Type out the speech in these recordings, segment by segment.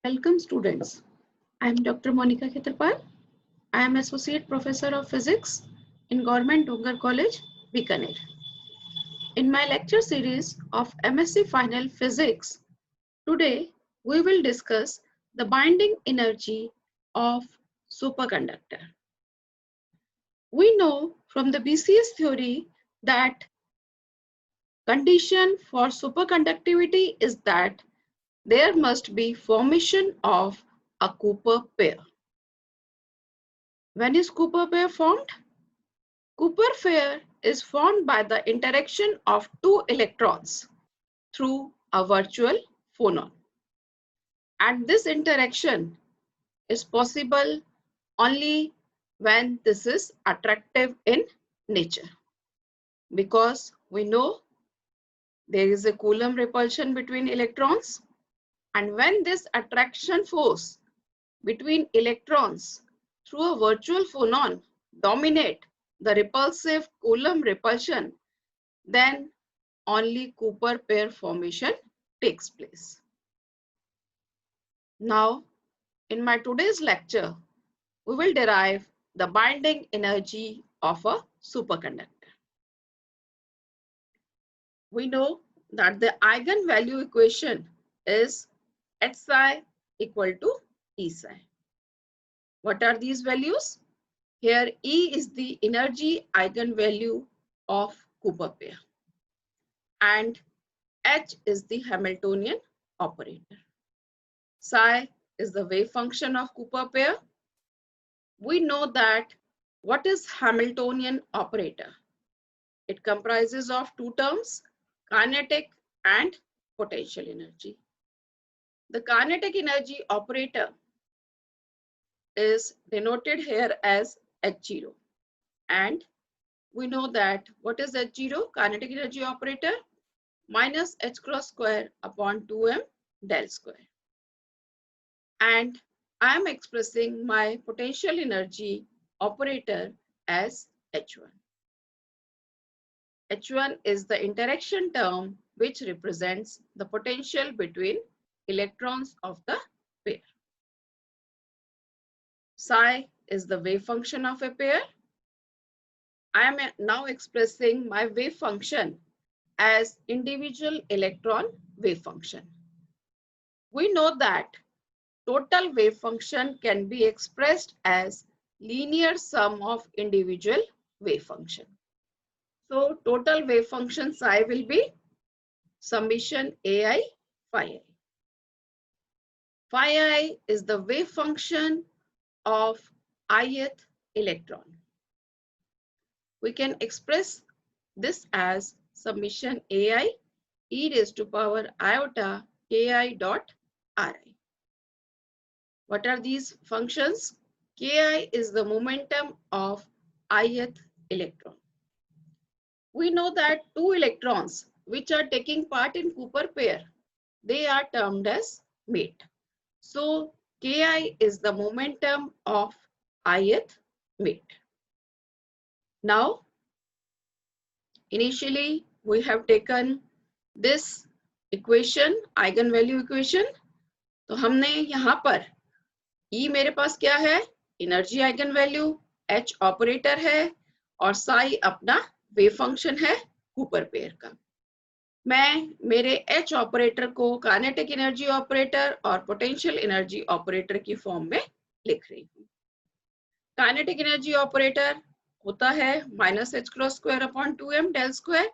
Welcome students. I am Dr. Monica Khetarpal. I am Associate Professor of Physics in Government Dongar College, Bikaner. In my lecture series of MSc Final Physics, today we will discuss the binding energy of superconductor. We know from the BCS theory that condition for superconductivity is that there must be formation of a Cooper pair. When is Cooper pair formed? Cooper pair is formed by the interaction of two electrons through a virtual phonon. And this interaction is possible only when this is attractive in nature. Because we know there is a Coulomb repulsion between electrons, and when this attraction force between electrons through a virtual phonon dominate the repulsive Coulomb repulsion, then only Cooper pair formation takes place. Now, in my today's lecture, we will derive the binding energy of a superconductor. We know that the eigenvalue equation is H psi equal to E psi. What are these values? Here E is the energy eigenvalue of Cooper pair and H is the Hamiltonian operator. Psi is the wave function of Cooper pair. We know that what is Hamiltonian operator? It comprises of two terms, kinetic and potential energy. The kinetic energy operator is denoted here as H0. And we know that what is H0? Kinetic energy operator minus h cross square upon 2m del square. And I am expressing my potential energy operator as H1. H1 is the interaction term which represents the potential between electrons of the pair. Psi is the wave function of a pair. I am now expressing my wave function as individual electron wave function. We know that total wave function can be expressed as linear sum of individual wave function. So total wave function psi will be summation ai phi I. Phi I is the wave function of ith electron. We can express this as summation ai e raised to power iota ki dot ri. What are these functions? Ki is the momentum of ith electron. We know that two electrons which are taking part in Cooper pair, they are termed as mate. So Ki is the momentum of ith mate. Now, initially we have taken this equation, eigenvalue equation. तो हमने यहाँ पर E मेरे पास क्या है? Energy eigen value, H operator है और psi अपना वेव फंक्शन है कूपर पेयर का. मैं मेरे H ऑपरेटर को काइनेटिक एनर्जी ऑपरेटर और पोटेंशियल एनर्जी ऑपरेटर की फॉर्म में लिख रही हूँ. काइनेटिक एनर्जी ऑपरेटर होता है minus h cross square upon 2m del square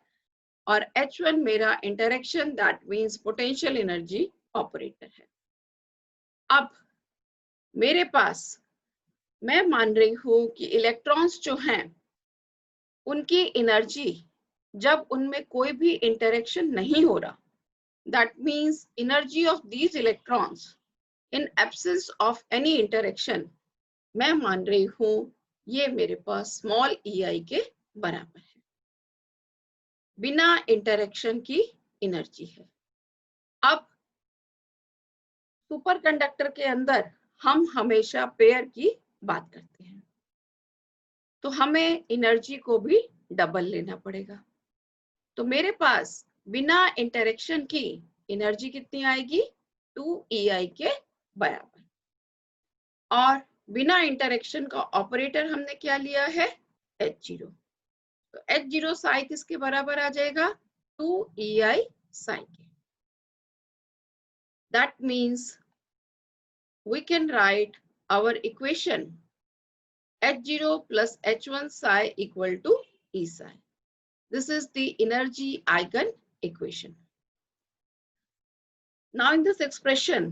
और H1 मेरा interaction that means potential energy operator है. अब मेरे पास मैं मान रही हूँ कि इलेक्ट्रॉन्स जो हैं उनकी एनर्जी जब उनमें कोई भी इंटरेक्शन नहीं हो रहा, that means energy of these electrons in absence of any interaction, मैं मान रही हूँ ये मेरे पास स्मॉल ei के बराबर है. बिना इंटरेक्शन की एनर्जी है. अब सुपरकंडक्टर के अंदर हम हमेशा पेयर की बात करते हैं तो हमें एनर्जी को भी डबल लेना पड़ेगा. तो मेरे पास बिना इंटरेक्शन की एनर्जी कितनी आएगी? 2ei के बराबर। और बिना इंटरेक्शन का ऑपरेटर हमने क्या लिया है, H0। तो H0 साई किसके बराबर आ जाएगा, 2EI साई के। That means we can write our equation H0 plus H1 psi equal to E psi. This is the energy eigen equation. Now in this expression,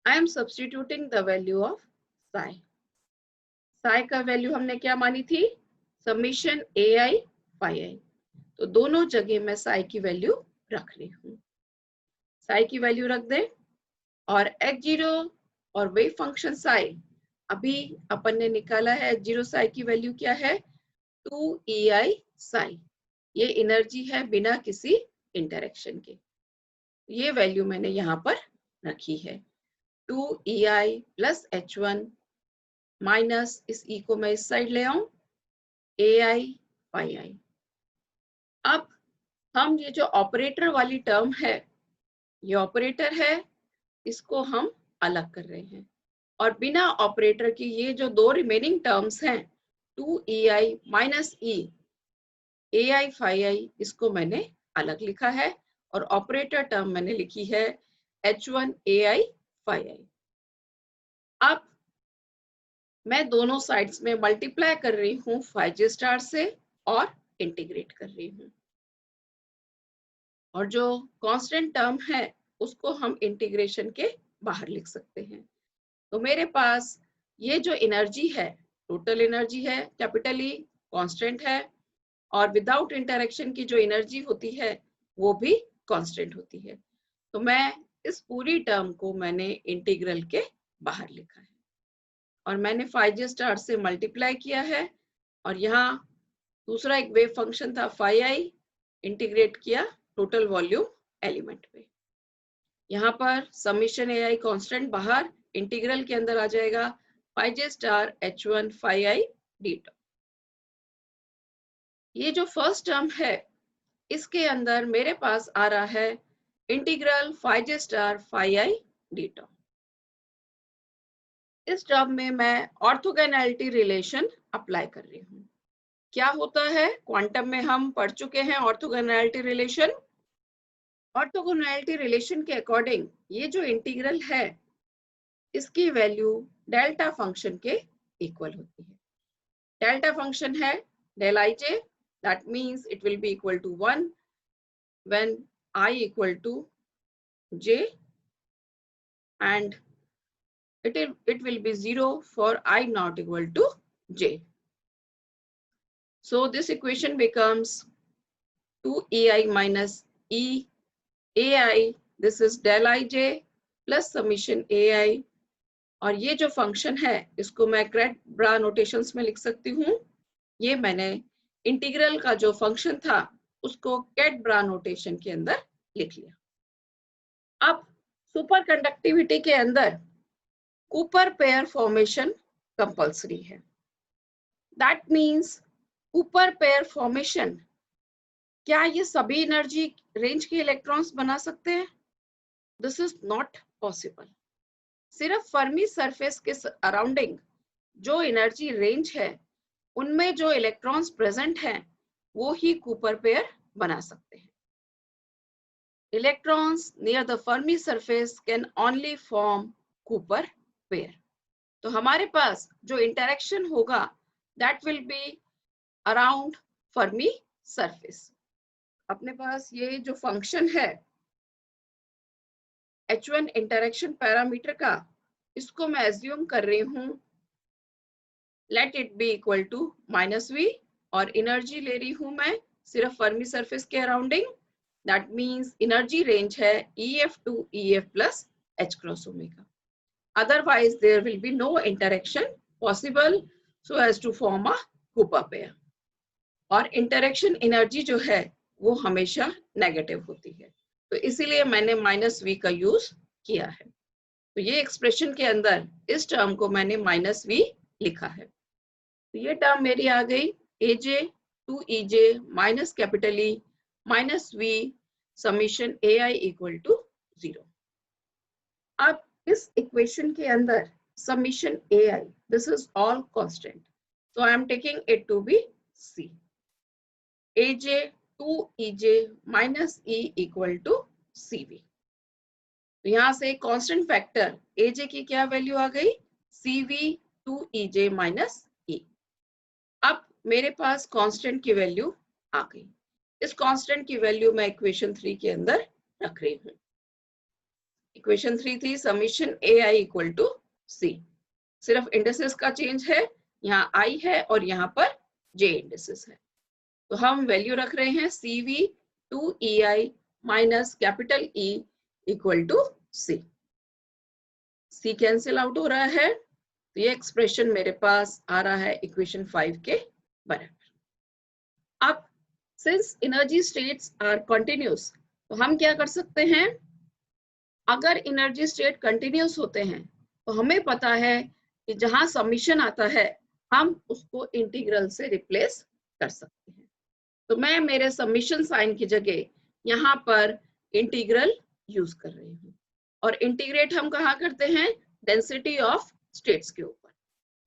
I am substituting the value of psi. Psi का value हमने क्या मानी थी, summation AI phi I। तो दोनों जगह मैं psi की वैल्यू रख रही हूँ। psi की वैल्यू रख दें और H0 और वेव फंक्शन psi, अभी अपन ने निकाला है H0 psi की वैल्यू क्या है, 2EI psi। ये एनर्जी है बिना किसी इंटरेक्शन के। ये वैल्यू मैंने यहाँ पर रखी है, 2EI प्लस H1 माइनस इस E को मैं इस साइड ले आऊं, AI phi I। अब हम ये जो ऑपरेटर वाली टर्म है, ये ऑपरेटर है, इसको हम अलग कर रहे हैं। और बिना ऑपरेटर की ये जो दो रिमेनिंग टर्म्स हैं, 2EI minus E AI phi I, इसको मैंने अलग लिखा है और ऑपरेटर टर्म मैंने लिखी है H1 AI phi I। अब मैं दोनों साइड्स में मल्टीप्लाई कर रही हूँ phi j स्टार से और इंटीग्रेट कर रही हूँ। और जो कांस्टेंट टर्म है उसको हम इंटीग्रेशन के बाहर लिख सकते हैं। तो मेरे पास ये जो एनर्जी है, टोटल एनर्जी है, कैपिटल E कांस्टेंट है, और विदाउट इंटरेक्शन की जो एनर्जी होती है वो भी कांस्टेंट होती है। तो मैं इस पूरी टर्म को मैंने इंटीग्रल के बाहर लिखा है और मैंने phi j स्टार से मल्टीप्लाई किया है और यहाँ दूसरा एक वेव फंक्शन था phi I, इंटीग्रेट किया टोटल वॉल्यूम एलिमेंट पे। यहाँ पर समीशन AI कांस्टेंट बाहर, इंटीग्रल के अंदर आ जाएगा phi j star H1 phi I d tau। ये जो फर्स्ट टर्म है इसके अंदर मेरे पास आ रहा है integral phi j star phi I d tau। इस टर्म में मैं ऑर्थोगोनैलिटी रिलेशन अप्लाई कर रही हूँ। क्या होता है, क्वांटम में हम पढ़ चुके हैं ऑर्थोगोनैलिटी रिलेशन। ऑर्थोगोनैलिटी रिलेशन के अकॉर्डिंग ये जो इंटीग्रल है इसकी वैल्यू डेल्टा फंक्शन के इक्वल होती है। डेल्टा फंक्शन है del ij, that means it will be equal to 1 when I equal to j and it will be 0 for I not equal to j. So this equation becomes 2EI minus E AI, this is del ij plus summation AI। और ये जो function है इसको मैं क्रेट-ब्रा notations में लिख सकती हूँ। ये मैंने इंटीग्रल का जो फंक्शन था उसको कैट-ब्रा नोटेशन के अंदर लिख लिया। अब सुपर कंडक्टिविटी के अंदर कूपर पेयर फॉर्मेशन कंपल्सरी है। That means Cooper pair formation, क्या ये सभी एनर्जी रेंज के इलेक्ट्रॉन्स बना सकते हैं? This is not possible. सिर्फ फर्मी सरफेस के अराउंडिंग जो एनर्जी रेंज है उनमें जो इलेक्ट्रॉन्स प्रेजेंट हैं वो ही कूपर पेयर बना सकते हैं। Electrons near the Fermi surface can only form Cooper pair. तो हमारे पास जो इंटरेक्शन होगा that will be around Fermi surface. अपने पास ये जो फंक्शन है H1 इंटरेक्शन पैरामीटर का, इसको मैं एज्यूम कर रही हूँ let it be equal to -v और एनर्जी ले रही हूँ मैं सिर्फ फर्मी सरफेस के arounding. That means energy range है EF to EF plus H cross omega। Otherwise there will be no interaction possible so as to form a Cooper pair। और interaction energy जो है वो हमेशा नेगेटिव होती है, तो इसीलिए मैंने -v का यूज किया है। तो ये एक्सप्रेशन के अंदर इस टर्म को मैंने -v लिखा है। तो ये टर्म मेरी आ गई AJ 2EJ minus capital E minus v summation AI equal to 0। अब इस इक्वेशन के अंदर summation AI, this is all constant, so I am taking it to be C. AJ 2EJ minus E equal to CV. तो यहां से constant factor AJ की क्या value आ गई, CV 2EJ minus E. अब मेरे पास कांस्टेंट की वैल्यू आ गई. इस कांस्टेंट की वैल्यू मैं इक्वेशन 3 के अंदर रख रही हूँ. इक्वेशन 3 थी summation AI equal to C. सिर्फ इंडिसेस का चेंज है, यहाँ I है और यहाँ पर J इंडिसेस है. तो हम वैल्यू रख रहे हैं CV 2EI minus capital E equal to C. C cancel out हो रहा है, तो ये एक्सप्रेशन मेरे पास आ रहा है इक्वेशन 5 के बराबर. अब since energy states are continuous, तो हम क्या कर सकते हैं, अगर एनर्जी स्टेट कंटिन्यूस होते हैं तो हमें पता है कि जहां समीशन आता है हम उसको इंटीग्रल से रिप्लेस कर सकते हैं. तो मैं मेरे समीशन साइन की जगह यहाँ पर इंटीग्रल यूज कर रही हूँ. और इंटीग्रेट हम कहाँ करते हैं, डेंसिटी ऑफ स्टेट्स के ऊपर.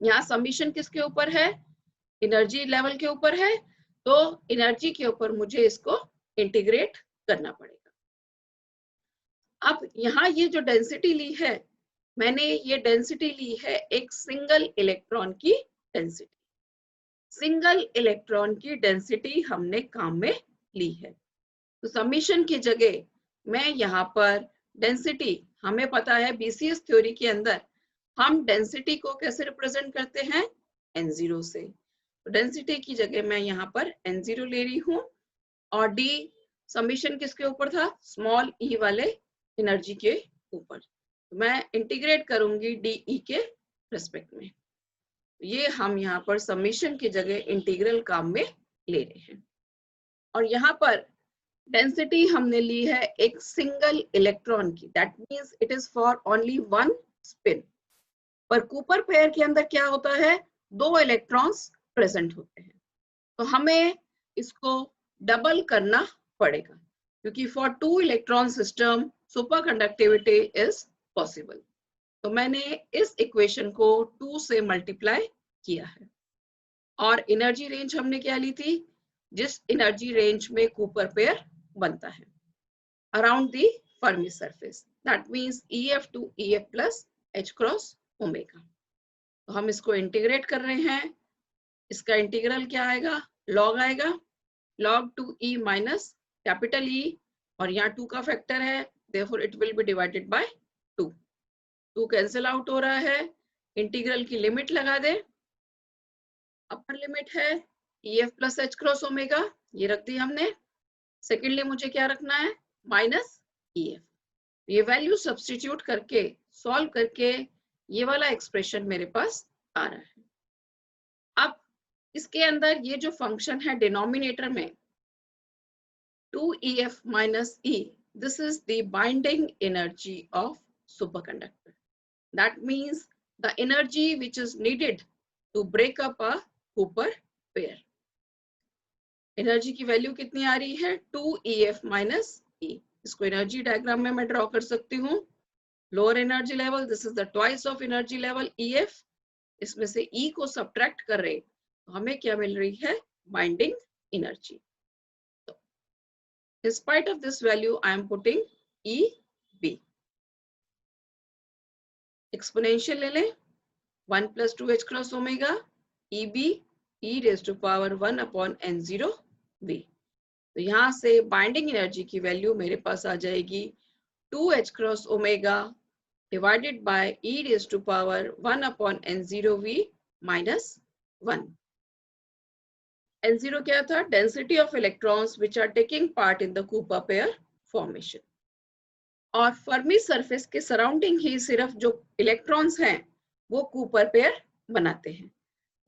यहाँ समीशन किसके ऊपर है, एनर्जी लेवल के ऊपर है, तो एनर्जी के ऊपर मुझे इसको इंटीग्रेट करना पड़ेगा. अब यहाँ ये जो डेंसिटी ली है, मैंने ये डेंसिटी ली है एक सिंगल इलेक्ट्रॉन की डेंसिटी. सिंगल इलेक्ट्रॉन की डेंसिटी हमने काम में ली है. तो समीशन की जगह मैं यहाँ पर डेंसिटी, हमें पता है BCS थ्योरी के अंदर हम डेंसिटी को कैसे रिप्रेजेंट करते हैं, N0 से. तो डेंसिटी की जगह मैं यहाँ पर N0 ले रही हूँ. और D समीशन किसके ऊपर था, स्मॉल e वाले एनर्जी के ऊपर. मैं इंटीग्रेट करूंगी DE के रेस्पेक्ट में. ये हम यहाँ पर समीशन की जगह इंटीग्रल काम में ले रहे हैं. और यहाँ पर डेंसिटी हमने ली है एक सिंगल इलेक्ट्रॉन की, that means it is for only one spin. पर कूपर पेयर के अंदर क्या होता है, 2 इलेक्ट्रॉन्स प्रेजेंट होते हैं. तो हमें इसको डबल करना पड़ेगा, क्योंकि for 2 electron system super conductivity is possible. तो मैंने इस इक्वेशन को 2 से मल्टीप्लाई किया है. और एनर्जी रेंज हमने क्या ली थी, जिस एनर्जी रेंज में कूपर पेयर बनता है, around the Fermi surface, that means EF to EF plus H cross omega. तो हम इसको इंटीग्रेट कर रहे हैं. इसका इंटीग्रल क्या आएगा, लॉग आएगा, log 2E minus capital E, और यहाँ 2 का फैक्टर है, therefore it will be divided by 2. 2 cancel out हो रहा है. इंटीग्रल की लिमिट लगा दे, अपर लिमिट है EF plus H cross omega, ये रख दी हमने. सेकेंडली मुझे क्या रखना है, माइनस EF. ये वैल्यू सब्स्टिट्यूट करके सॉल्व करके ये वाला एक्सप्रेशन मेरे पास आ रहा है. अब इसके अंदर ये जो फंक्शन है डिनोमिनेटर में 2EF minus E, this is the binding energy of superconductor. That means the energy which is needed to break up a Cooper pair. Energy की वैल्यू कितनी आ रही है, 2EF minus E. इसको एनर्जी डायग्राम में मैं draw कर सकती हूँ. Lower energy level, this is the twice of energy level EF. इसमें से E को सब्ट्रैक्ट कर रहे तो हमें क्या मिल रही है, binding energy. In spite of this value, I am putting EB. Exponential ले लें, 1 plus 2H cross omega, EB, E raised to power 1 upon N0 V. तो यहाँ से बाइंडिंग एनर्जी की वैल्यू मेरे पास आ जाएगी 2H cross omega divided by E raised to power 1 upon N0 V minus 1. N0 क्या था, density of electrons which are taking part in the Cooper pair formation. और Fermi surface के surrounding ही सिर्फ जो इलेक्ट्रॉन्स हैं वो कूपर पेयर बनाते हैं.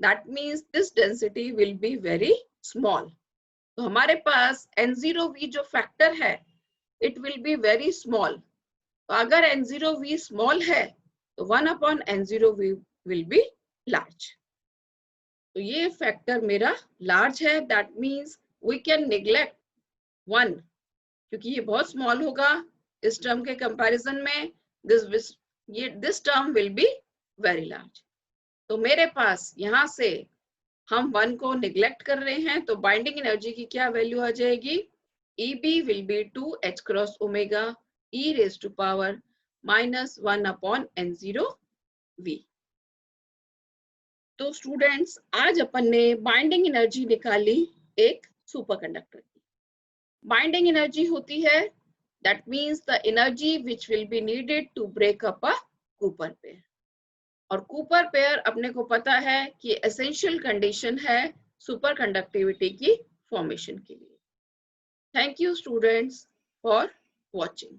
That means this density will be very small. तो हमारे पास N0V जो फैक्टर है it will be very small. तो अगर N0V स्मॉल है तो 1 upon N0V will be large. तो ये फैक्टर मेरा लार्ज है, that means we can neglect 1, क्योंकि ये बहुत स्मॉल होगा इस टर्म के कंपैरिजन में. this term will be very large. तो मेरे पास यहाँ से हम 1 को निग्लेक्ट कर रहे हैं, तो बाइंडिंग एनर्जी की क्या वैल्यू आ जाएगी? EB will be 2H cross omega E raised to power minus 1 upon N0 V. तो स्टूडेंट्स, आज अपन ने बाइंडिंग एनर्जी निकाली एक सुपरकंडक्टर की. बाइंडिंग एनर्जी होती है, that means the energy which will be needed to break up a Cooper pair. और Cooper pair अपने को पता है कि एसेंशियल कंडीशन है सुपर कंडक्टिविटी की फॉर्मेशन के लिए. Thank you students for watching.